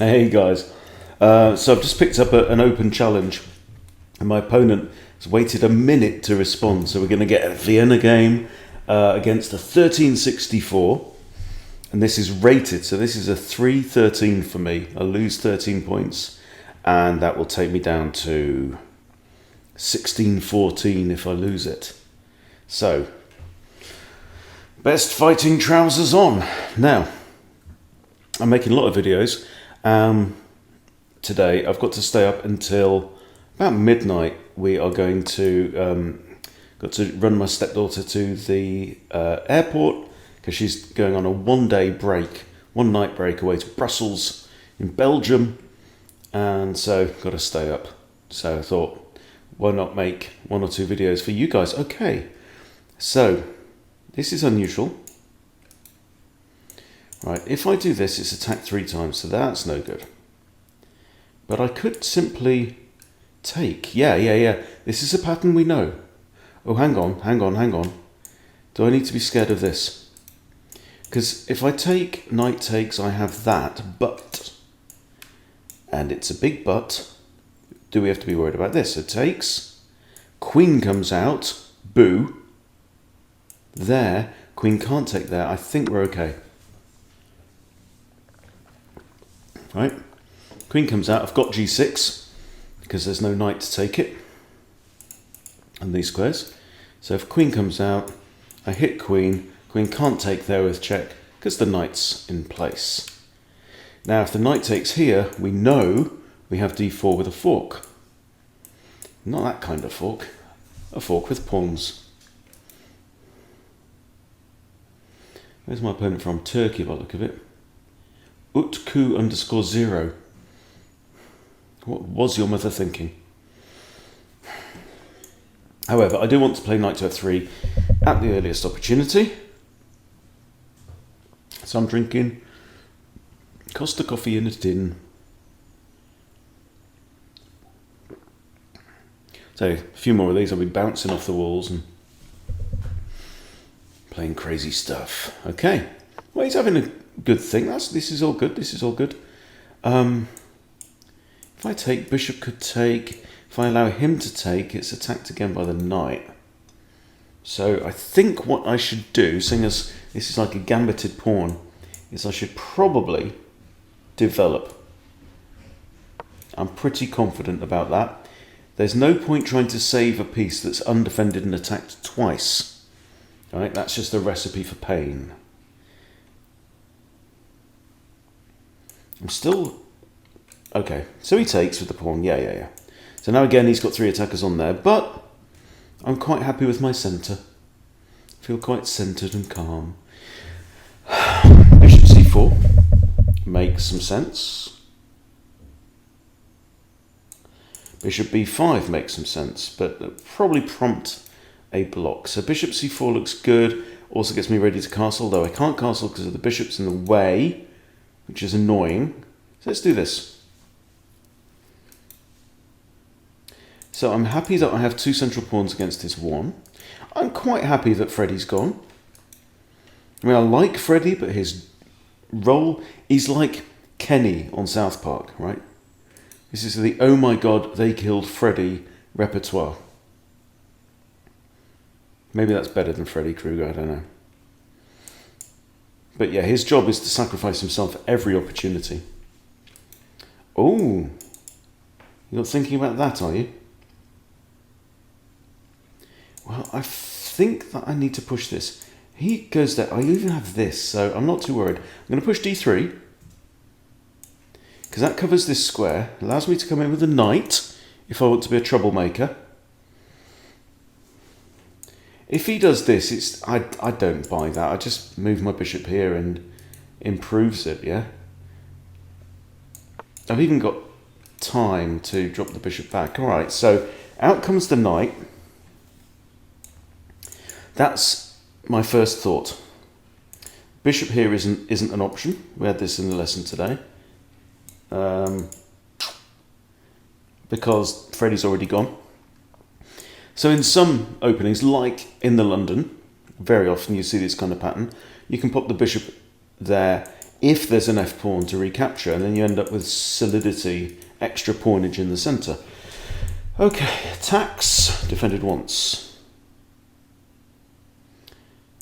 Hey guys, so I've just picked up an open challenge and my opponent has waited a minute to respond, so we're going to get a Vienna game against a 1364, and this is rated, so this is a 3-13 for me. I lose 13 points and that will take me down to 16-14 if I lose it. So, best fighting trousers on. Now, I'm making a lot of videos. Today I've got to stay up until about midnight. We are going to got to run my stepdaughter to the airport because she's going on a one night break away to Brussels in Belgium, and so got to stay up. So I thought, why not make one or two videos for you guys? Okay, so this is unusual. Right, if I do this, it's attacked 3 times, so that's no good. But I could simply take. Yeah. This is a pattern we know. Oh, hang on. Do I need to be scared of this? Because if I take knight takes, I have that, but. And it's a big but. Do we have to be worried about this? So takes. Queen comes out. Boo. There. Queen can't take there. I think we're okay. Right, queen comes out. I've got g6 because there's no knight to take it and these squares. So if queen comes out, I hit queen. Queen can't take there with check because the knight's in place. Now if the knight takes here, we know we have d4 with a fork. Not that kind of fork, a fork with pawns. Where's my opponent from? Turkey by the look of it. Utku_0. What was your mother thinking? However, I do want to play knight to f3 at the earliest opportunity. So I'm drinking Costa coffee in a tin. So a few more of these, I'll be bouncing off the walls and playing crazy stuff. Okay, well, he's having a good thing. This is all good. If I take, bishop could take. If I allow him to take, it's attacked again by the knight. So I think what I should do, seeing as this is like a gambited pawn, is I should probably develop. I'm pretty confident about that. There's no point trying to save a piece that's undefended and attacked twice. All right, that's just a recipe for pain. I'm still. Okay, so he takes with the pawn. Yeah. So now again, he's got 3 attackers on there, but I'm quite happy with my centre. I feel quite centred and calm. Bishop c4 makes some sense. Bishop b5 makes some sense, but probably prompt a block. So bishop c4 looks good. Also gets me ready to castle, though I can't castle because of the bishop's in the way, which is annoying. So let's do this. So I'm happy that I have 2 central pawns against his 1. I'm quite happy that Freddie's gone. I mean, I like Freddie, but his role is like Kenny on South Park, right? This is the oh my god, they killed Freddie repertoire. Maybe that's better than Freddy Krueger, I don't know. But yeah, his job is to sacrifice himself at every opportunity. Oh, you're not thinking about that, are you? Well, I think that I need to push this. He goes there. I even have this, so I'm not too worried. I'm going to push d3 because that covers this square. Allows me to come in with a knight if I want to be a troublemaker. If he does this, I don't buy that. I just move my bishop here and improves it, yeah? I've even got time to drop the bishop back. All right, so out comes the knight. That's my first thought. Bishop here isn't an option. We had this in the lesson today. Because Freddie's already gone. So in some openings, like in the London, very often you see this kind of pattern. You can pop the bishop there if there's an F pawn to recapture, and then you end up with solidity, extra pawnage in the centre. Okay, attacks, defended once.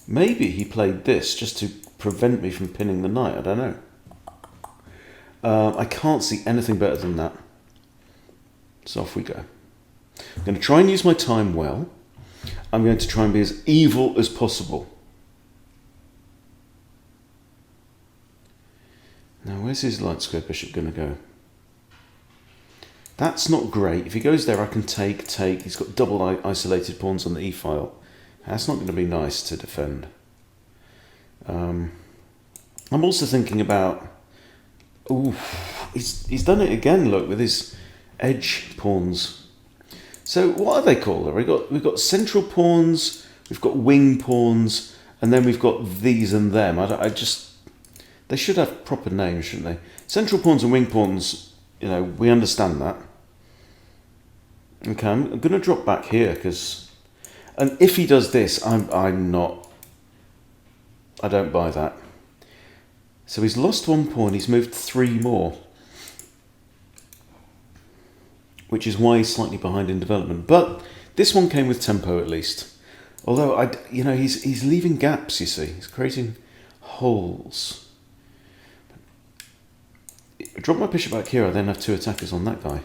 Maybe he played this just to prevent me from pinning the knight, I don't know. I can't see anything better than that. So off we go. I'm going to try and use my time well. I'm going to try and be as evil as possible. Now, where's his light square bishop going to go? That's not great. If he goes there, I can take. He's got double isolated pawns on the e-file. That's not going to be nice to defend. I'm also thinking about... Ooh, he's done it again, look, with his edge pawns. So what are they called? We've got central pawns, we've got wing pawns, and then we've got these and them. They should have proper names, shouldn't they? Central pawns and wing pawns, we understand that. Okay, I'm going to drop back here and if he does this, I don't buy that. So he's lost one pawn, he's moved 3 more. Which is why he's slightly behind in development. But this one came with tempo at least. Although, he's leaving gaps, you see. He's creating holes. Drop my bishop back here, I then have 2 attackers on that guy.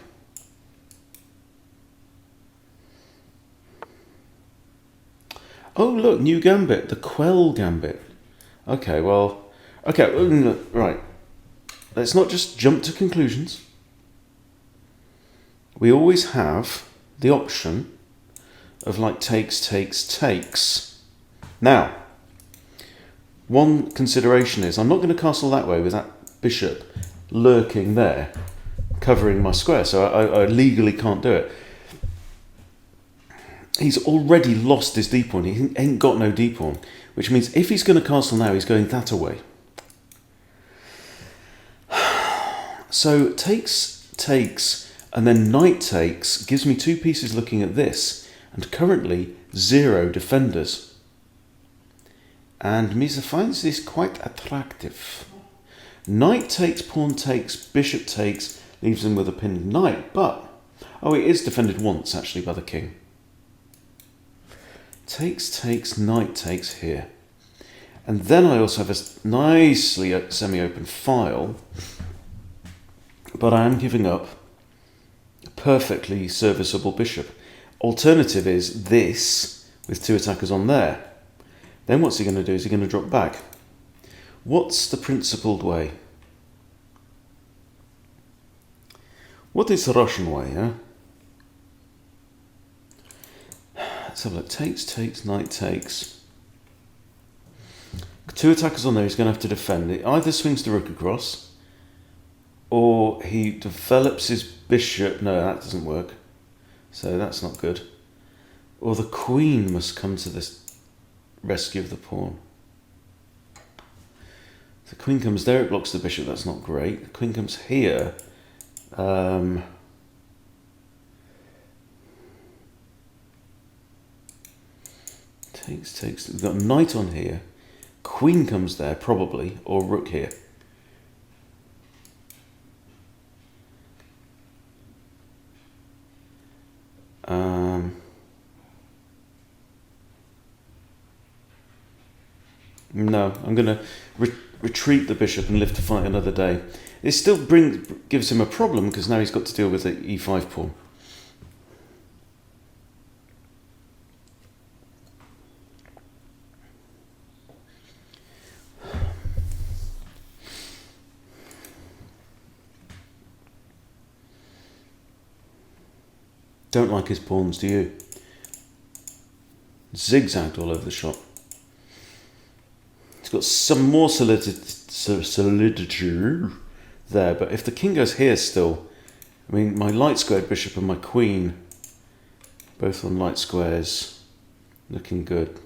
Oh, look, new gambit, the quell gambit. Okay, right. Let's not just jump to conclusions. We always have the option of takes. Now, one consideration is I'm not going to castle that way with that bishop lurking there, covering my square, so I legally can't do it. He's already lost his d-pawn. He ain't got no d-pawn, which means if he's going to castle now, he's going that away. So takes, and then knight takes gives me 2 pieces looking at this, and currently 0 defenders. And Misa finds this quite attractive. Knight takes, pawn takes, bishop takes, leaves him with a pinned knight, but... Oh, it is defended once, actually, by the king. Takes, knight takes here. And then I also have a nicely semi-open file, but I am giving up a perfectly serviceable bishop. Alternative is this, with 2 attackers on there. Then what's he going to do? Is he going to drop back? What's the principled way? What is the Russian way, huh? Let's have a look. Takes, knight takes. 2 attackers on there, he's going to have to defend. It either swings the rook across, or he develops his bishop. No, that doesn't work. So that's not good. Or the queen must come to this rescue of the pawn. If the queen comes there, it blocks the bishop. That's not great. The queen comes here. Takes. We've got a knight on here. Queen comes there, probably, or rook here. No, I'm going to retreat the bishop and live to fight another day. It still gives him a problem because now he's got to deal with the e5 pawn. Don't like his pawns, do you? Zigzagged all over the shop. He's got some more solidity there, but if the king goes here still, I mean, my light squared bishop and my queen, both on light squares, looking good.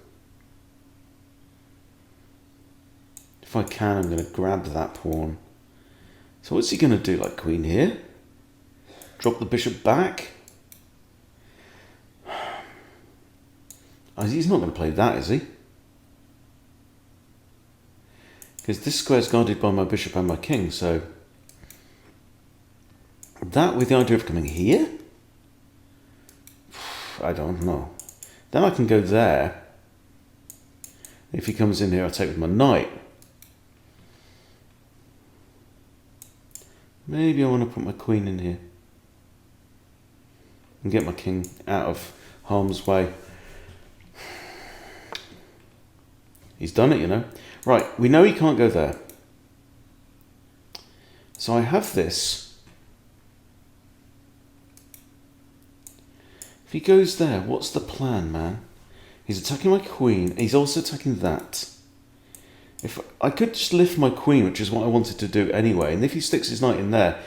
If I can, I'm going to grab that pawn. So what's he going to do, like queen here? Drop the bishop back? He's not going to play that, is he? Because this square's guarded by my bishop and my king, so... That with the idea of coming here? I don't know. Then I can go there. If he comes in here, I take with my knight. Maybe I want to put my queen in here. And get my king out of harm's way. He's done it, you know. Right, we know he can't go there. So I have this. If he goes there, what's the plan, man? He's attacking my queen. He's also attacking that. If I could just lift my queen, which is what I wanted to do anyway, and if he sticks his knight in there,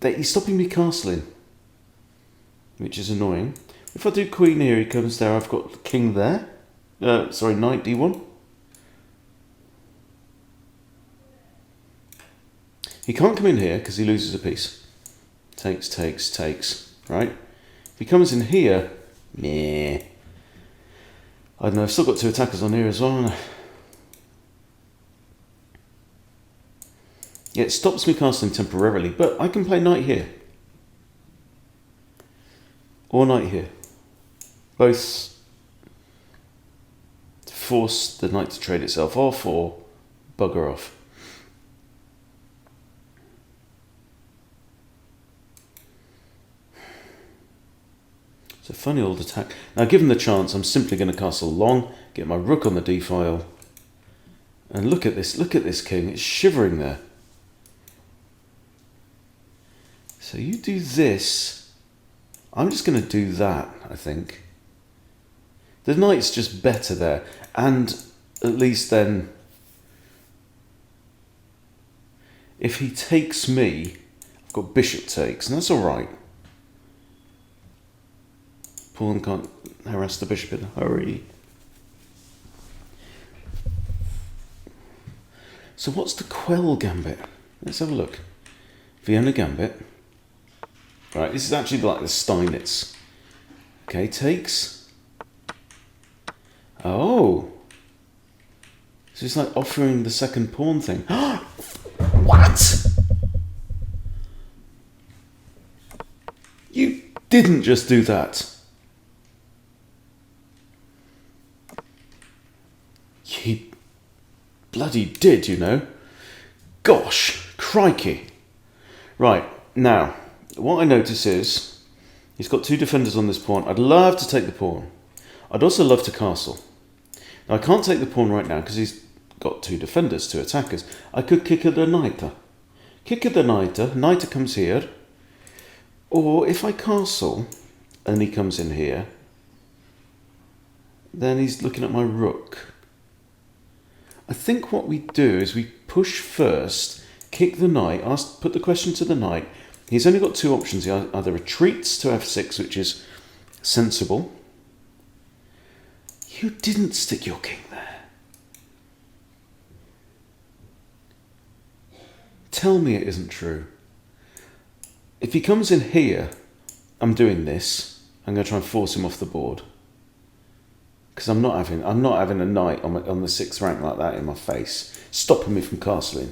he's stopping me castling, which is annoying. If I do queen here, he comes there. I've got king there. Sorry, knight d1. He can't come in here because he loses a piece. Takes, takes, takes. Right? If he comes in here, meh. I don't know. I've still got two attackers on here as well. Haven't I? Yeah, it stops me casting temporarily, but I can play knight here. Or knight here. Both force the knight to trade itself off or bugger off. It's a funny old attack. Now, given the chance, I'm simply going to castle long, get my rook on the d-file, and look at this king. It's shivering there. So you do this. I'm just going to do that, I think. The knight's just better there. And at least then, if he takes me, I've got bishop takes, and that's all right. Pawn can't harass the bishop in a hurry. So what's the quell gambit? Let's have a look. Vienna gambit. Right, this is actually like the Steinitz. Okay, takes. Oh. So it's like offering the second pawn thing. What? You didn't just do that. He bloody did, you know. Gosh, crikey. Right, now, what I notice is he's got two defenders on this pawn. I'd love to take the pawn. I'd also love to castle. Now, I can't take the pawn right now because he's got two defenders, two attackers. I could kick at the knight. Kick at the knight. Knight comes here. Or if I castle and he comes in here, then he's looking at my rook. I think what we do is we push first, kick the knight, put the question to the knight. He's only got two options. He either retreats to f6, which is sensible. You didn't stick your king there. Tell me it isn't true. If he comes in here, I'm doing this. I'm going to try and force him off the board. Because I'm not having a knight on the 6th rank like that in my face, stopping me from castling,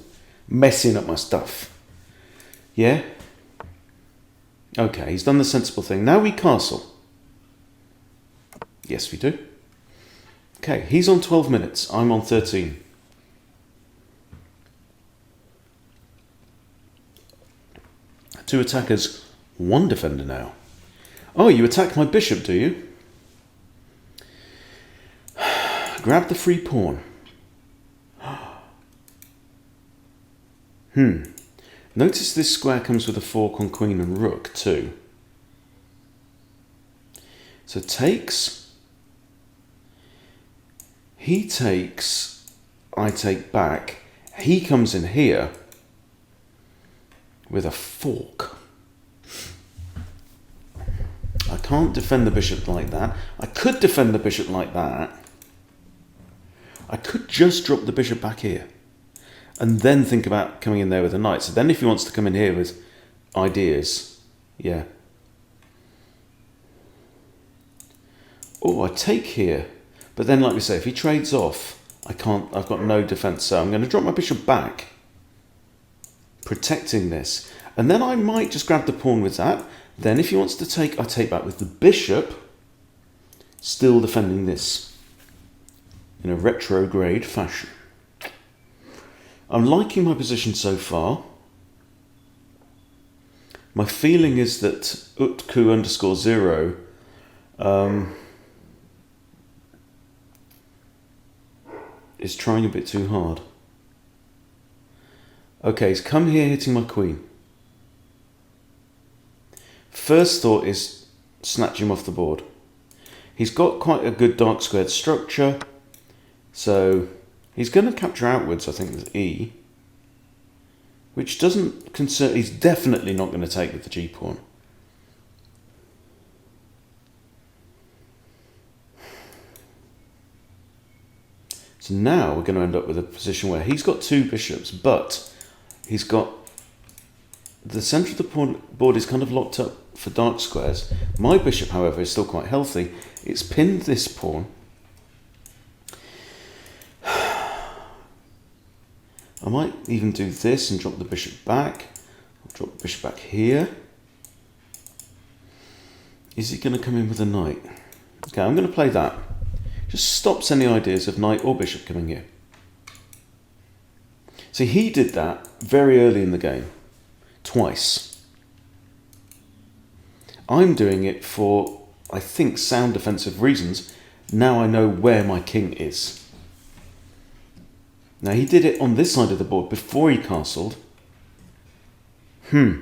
messing up my stuff. Yeah? Okay, he's done the sensible thing. Now we castle. Yes, we do. Okay, he's on 12 minutes. I'm on 13. Two attackers, one defender now. Oh, you attack my bishop, do you? Grab the free pawn. Notice this square comes with a fork on queen and rook too. So takes. He takes. I take back. He comes in here with a fork. I can't defend the bishop like that. I could defend the bishop like that. I could just drop the bishop back here and then think about coming in there with a knight. So then if he wants to come in here with ideas, yeah. Oh, I take here. But then, like we say, if he trades off, I can't, I've got no defence, so I'm going to drop my bishop back, protecting this. And then I might just grab the pawn with that. Then if he wants to take, I take back with the bishop, still defending this in a retrograde fashion. I'm liking my position so far. My feeling is that utku_0 is trying a bit too hard. Okay, he's come here hitting my queen. First thought is snatch him off the board. He's got quite a good dark squared structure, so he's going to capture outwards, I think, with E, which doesn't concern. He's definitely not going to take with the G pawn. So now we're going to end up with a position where he's got two bishops, but he's got the centre of the board is kind of locked up for dark squares. My bishop, however, is still quite healthy. It's pinned this pawn. I might even do this and drop the bishop back. I'll drop the bishop back here. Is he going to come in with a knight? Okay, I'm going to play that. Just stops any ideas of knight or bishop coming here. See, he did that very early in the game. Twice. I'm doing it for, I think, sound defensive reasons. Now I know where my king is. Now he did it on this side of the board before he castled. He's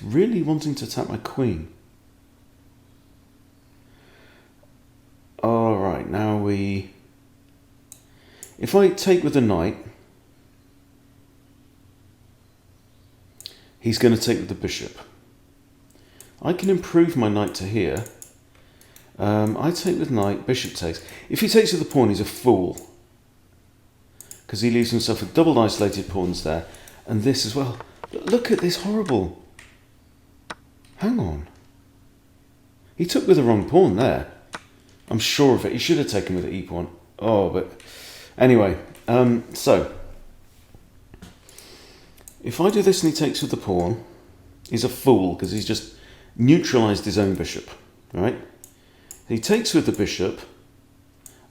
really wanting to attack my queen. Alright, now we... If I take with the knight, he's going to take with the bishop. I can improve my knight to here. I take with knight, bishop takes. If he takes with the pawn, he's a fool, because he leaves himself with double isolated pawns there, and this as well. Look at this horrible... Hang on. He took with the wrong pawn there. I'm sure of it. He should have taken with the e pawn. Oh, but anyway. So if I do this and he takes with the pawn, he's a fool because he's just neutralised his own bishop. Right? He takes with the bishop.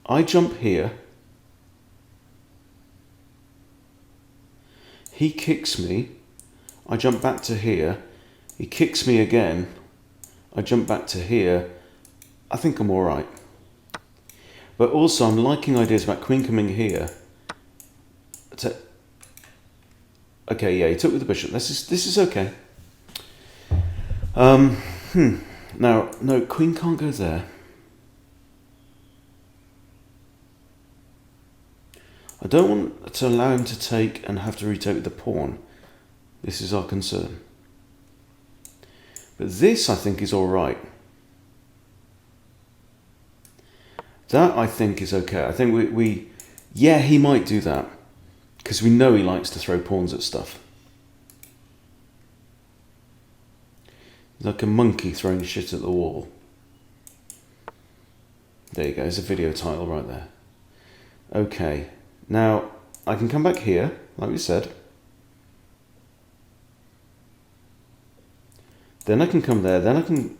I jump here. He kicks me. I jump back to here. He kicks me again. I jump back to here. I think I'm all right. But also I'm liking ideas about queen coming here. Okay, yeah, he took with the bishop. This is okay. Now, no, queen can't go there. I don't want to allow him to take and have to retake with the pawn. This is our concern. But this, I think, is all right. That, I think, is okay. I think yeah, he might do that. Because we know he likes to throw pawns at stuff. Like a monkey throwing shit at the wall. There you go, there's a video title right there. Okay, now I can come back here, like we said. Then I can come there, then I can...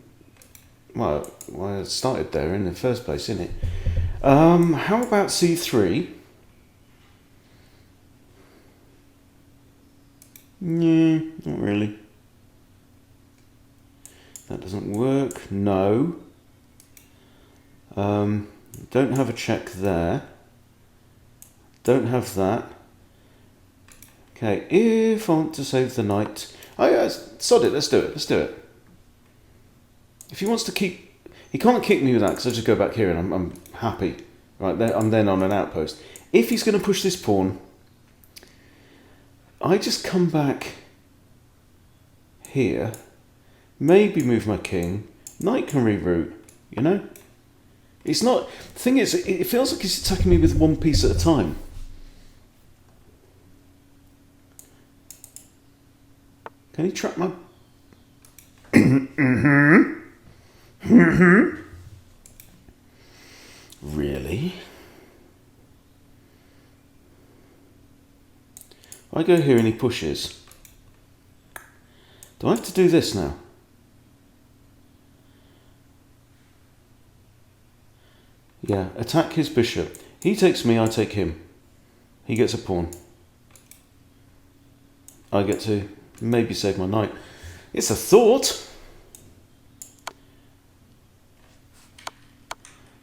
Well, I started there in the first place, innit? How about c3? Yeah, not really. That doesn't work. No. Don't have a check there. Don't have that. Okay, if I want to save the knight... Oh yeah, sod it, let's do it, let's do it. If he wants to keep... He can't kick me with that because I just go back here and I'm happy. Right, there, I'm then on an outpost. If he's going to push this pawn, I just come back here, maybe move my king, knight can reroute, you know? It's not... The thing is, it feels like he's attacking me with one piece at a time. Can he trap my... go here and he pushes, do I have to do this now? Yeah, attack his bishop. He takes me, I take him. He gets a pawn. I get to maybe save my knight. It's a thought.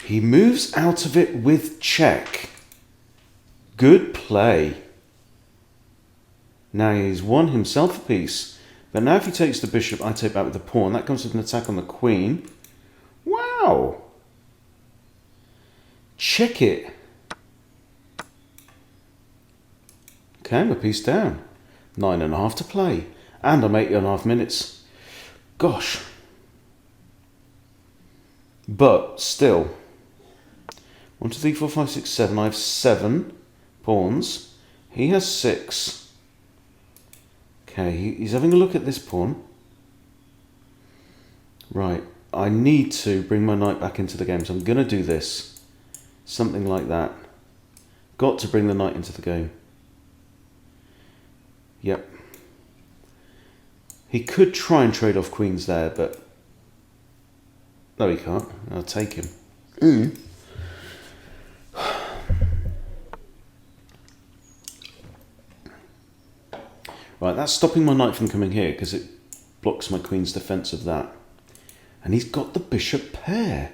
He moves out of it with check. Good play. Now he's won himself a piece. But now if he takes the bishop, I take back with the pawn. That comes with an attack on the queen. Wow. Check it. Okay, I'm a piece down. 9.5 to play. And I'm 8.5 minutes. Gosh. But still. 1, 2, 3, 4, 5, 6, 7. I have 7 pawns. He has 6. Okay, he's having a look at this pawn. Right, I need to bring my knight back into the game, so I'm going to do this. Something like that. Got to bring the knight into the game. Yep. He could try and trade off queens there, but... no, he can't. I'll take him. Right, that's stopping my knight from coming here because it blocks my queen's defence of that. And he's got the bishop pair.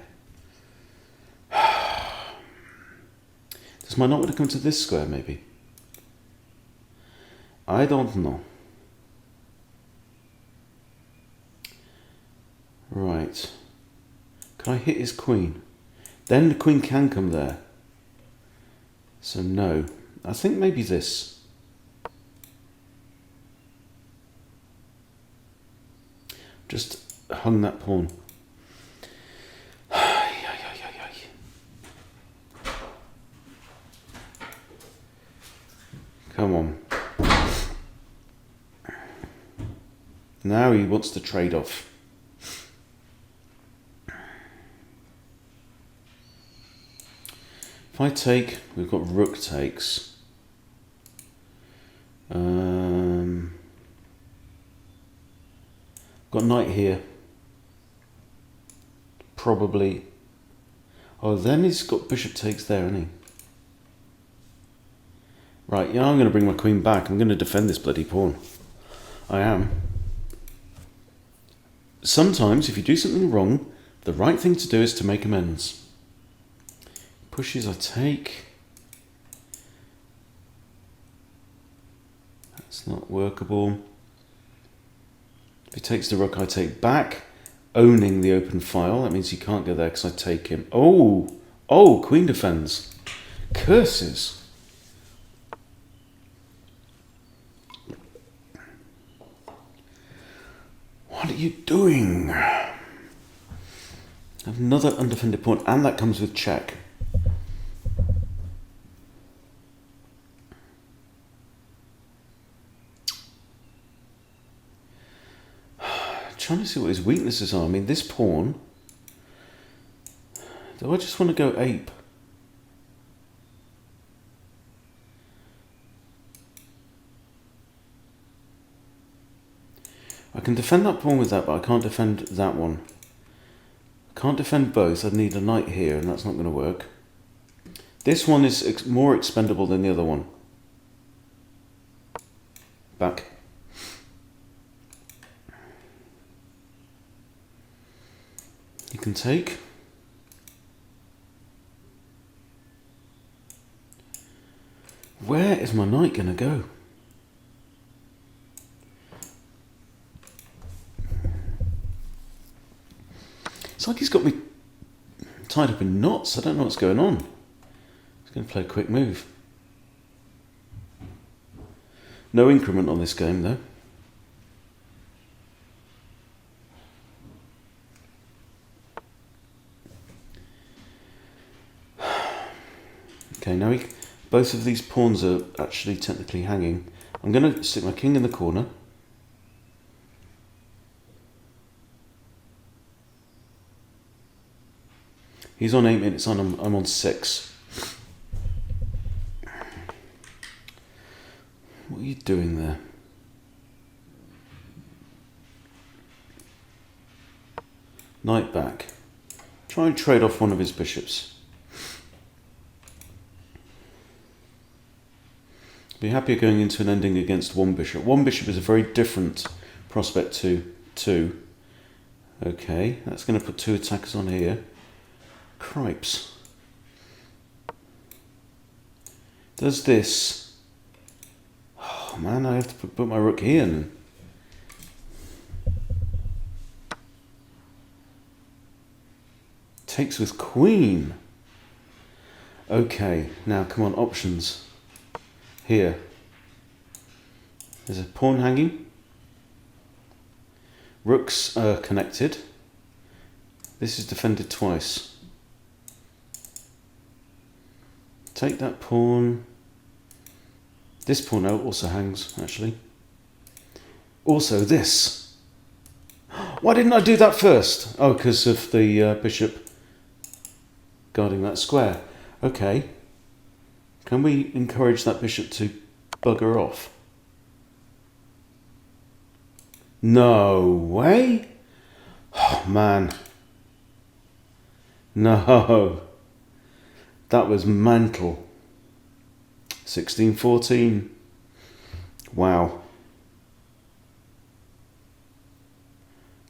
Does my knight want to come to this square, maybe? I don't know. Right. Can I hit his queen? Then the queen can come there. So no. I think maybe this. Just hung that pawn. Come on. Now he wants to trade off. If I take, we've got rook takes. Got knight here. Probably. Oh, then he's got bishop takes there, hasn't he? Right, yeah, I'm going to bring my queen back. I'm going to defend this bloody pawn. I am. Sometimes, if you do something wrong, the right thing to do is to make amends. Pushes, I take. That's not workable. If he takes the rook, I take back, owning the open file. That means he can't go there because I take him. Oh! Oh, queen defends. Curses. What are you doing? Another undefended pawn, and that comes with check. Trying to see what his weaknesses are. I mean, this pawn. Do I just want to go ape? I can defend that pawn with that, but I can't defend that one. I can't defend both. I'd need a knight here, and that's not going to work. This one is more expendable than the other one. Back. You can take. Where is my knight going to go? It's like he's got me tied up in knots. I don't know what's going on. He's going to play a quick move. No increment on this game, though. Okay, now both of these pawns are actually technically hanging. I'm going to stick my king in the corner. He's on 8 minutes, I'm on 6. What are you doing there? Knight back. Try and trade off one of his bishops. Be happier going into an ending against one bishop. One bishop is a very different prospect to two. Okay, that's going to put two attackers on here. Cripes. Does this... Oh man, I have to put my rook here then. Takes with queen. Okay, now come on, options. Here. There's a pawn hanging. Rooks are connected. This is defended twice. Take that pawn. This pawn also hangs, actually. Also this. Why didn't I do that first? Oh, because of the bishop guarding that square. Okay. Can we encourage that bishop to bugger off? No way. Oh, man. No. That was mental. 16-14. Wow.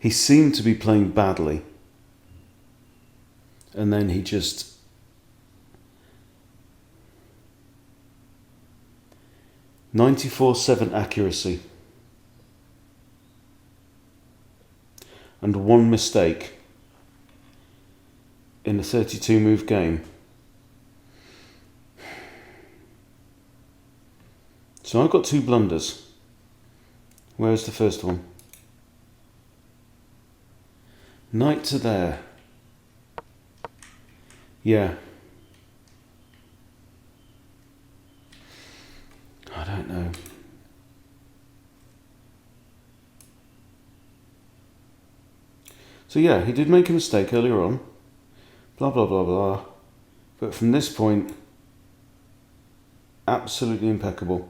He seemed to be playing badly. And then he just... 94-7 accuracy. And one mistake in a 32 move game. So I've got two blunders. Where's the first one? Knight to there. Yeah. I don't know. So yeah, he did make a mistake earlier on. Blah, blah, blah, blah. But from this point, absolutely impeccable.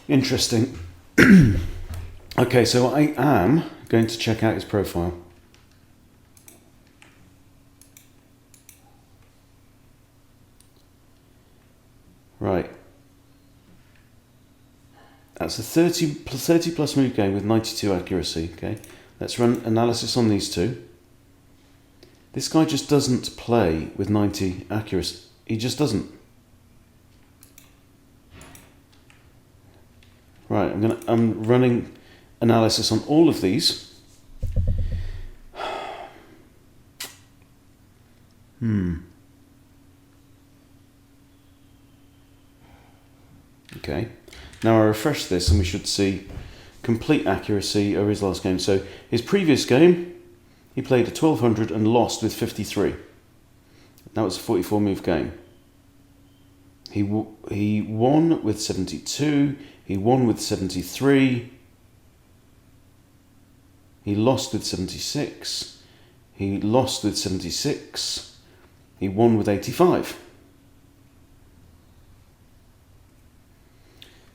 Interesting. Okay, so I am going to check out his profile. Right. That's a 30 plus move game with 92 accuracy. Okay, let's run analysis on these two. This guy just doesn't play with 90 accuracy. He just doesn't. Right, I'm running analysis on all of these. Okay, now I refresh this and we should see complete accuracy over his last game. So his previous game, he played a 1200 and lost with 53. That was a 44 move game. He won with 72, he won with 73, he lost with 76, he lost with 76, he won with 85.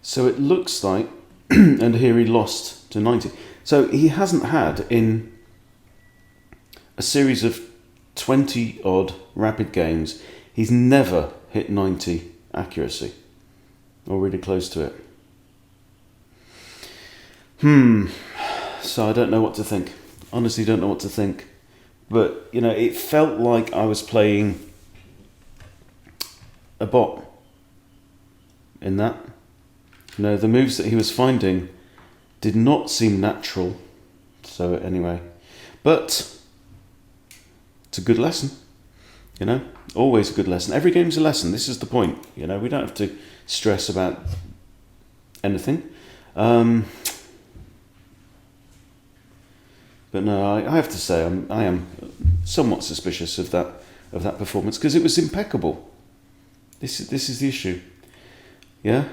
So it looks like, and here he lost to 90. So he hasn't had, in a series of 20 odd rapid games, he's never hit 90 accuracy, or really close to it. So I don't know what to think. Honestly, don't know what to think. But, you know, it felt like I was playing a bot in that. You know, the moves that he was finding did not seem natural. So anyway, but it's a good lesson, you know, always a good lesson. Every game's a lesson. This is the point, you know, we don't have to stress about anything. But no, I have to say I am somewhat suspicious of that performance, because it was impeccable. This is the issue. Yeah.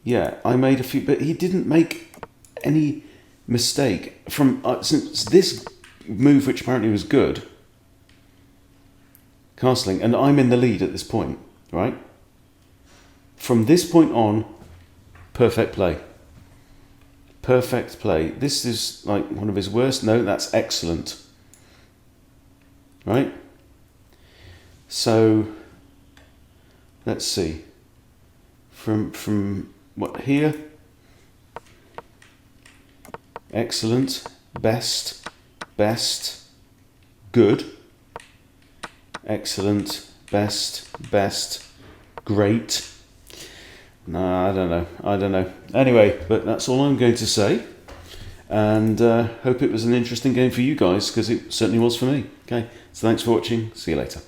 Yeah, I made a few, but he didn't make any mistake from since this move, which apparently was good, castling, and I'm in the lead at this point, right? From this point on, perfect play. Perfect play. This is like one of his worst. No, that's excellent. Right? So, let's see. From what here? Excellent, best, good, excellent, best, great. No, I don't know. Anyway, but that's all I'm going to say. And hope it was an interesting game for you guys, because it certainly was for me. Okay, so thanks for watching. See you later.